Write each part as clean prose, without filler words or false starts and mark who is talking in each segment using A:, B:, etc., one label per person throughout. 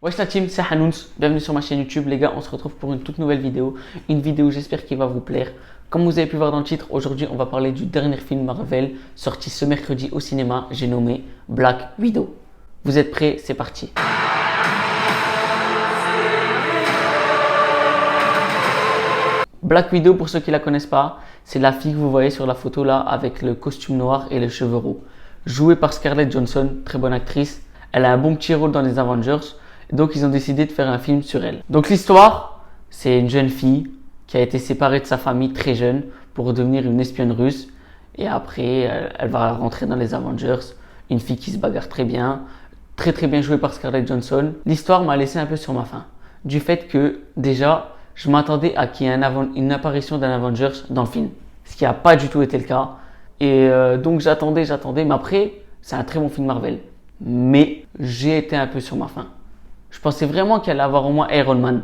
A: Wesh la team, c'est Hanouns, bienvenue sur ma chaîne YouTube. Les gars, on se retrouve pour une toute nouvelle vidéo. Une vidéo, j'espère qu'il va vous plaire. Comme vous avez pu voir dans le titre, aujourd'hui on va parler du dernier film Marvel sorti ce mercredi au cinéma. J'ai nommé Black Widow. Vous êtes prêts? C'est parti. Black Widow, pour ceux qui ne la connaissent pas, c'est la fille que vous voyez sur la photo là avec le costume noir et les cheveux roux. Jouée par Scarlett Johansson, très bonne actrice. Elle a un bon petit rôle dans les Avengers. Donc ils ont décidé de faire un film sur elle. Donc l'histoire, c'est une jeune fille qui a été séparée de sa famille très jeune pour devenir une espionne russe. Et après, elle va rentrer dans les Avengers. Une fille qui se bagarre très bien. Très bien jouée par Scarlett Johansson. L'histoire m'a laissé un peu sur ma faim. Du fait que déjà, je m'attendais à qu'il y ait une apparition d'un Avengers dans le film. Ce qui n'a pas du tout été le cas. Et donc j'attendais. Mais après, c'est un très bon film Marvel. Mais j'ai été un peu sur ma faim. Je pensais vraiment qu'il allait avoir au moins Iron Man.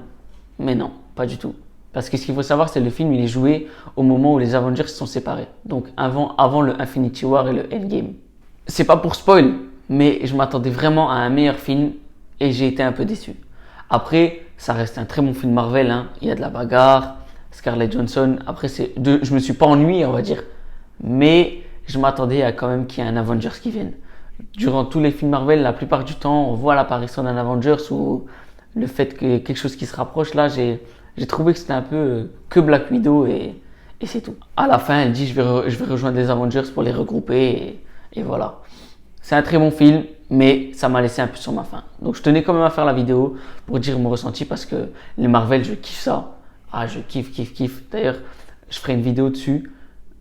A: Mais non, pas du tout. Parce que ce qu'il faut savoir, c'est que le film il est joué au moment où les Avengers se sont séparés. Donc avant le Infinity War et le Endgame. C'est pas pour spoil, mais je m'attendais vraiment à un meilleur film et j'ai été un peu déçu. Après, ça reste un très bon film Marvel. Hein. Il y a de la bagarre, Scarlett Johansson. Après, je me suis pas ennuyé, on va dire. Mais je m'attendais à quand même qu'il y ait un Avengers qui vienne. Durant tous les films Marvel, la plupart du temps, on voit l'apparition d'un Avengers ou le fait que quelque chose qui se rapproche. Là, j'ai trouvé que c'était un peu que Black Widow et c'est tout. À la fin, elle dit je vais rejoindre les Avengers pour les regrouper et voilà. C'est un très bon film, mais ça m'a laissé un peu sur ma faim. Donc je tenais quand même à faire la vidéo pour dire mon ressenti parce que les Marvel, je kiffe ça. Ah, je kiffe. D'ailleurs, je ferai une vidéo dessus,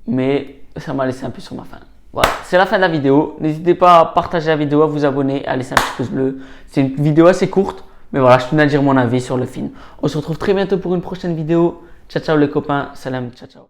A: mais ça m'a laissé un peu sur ma faim. Voilà, c'est la fin de la vidéo. N'hésitez pas à partager la vidéo, à vous abonner, à laisser un petit pouce bleu. C'est une vidéo assez courte, mais voilà, je tenais à dire mon avis sur le film. On se retrouve très bientôt pour une prochaine vidéo. Ciao les copains, salam, ciao.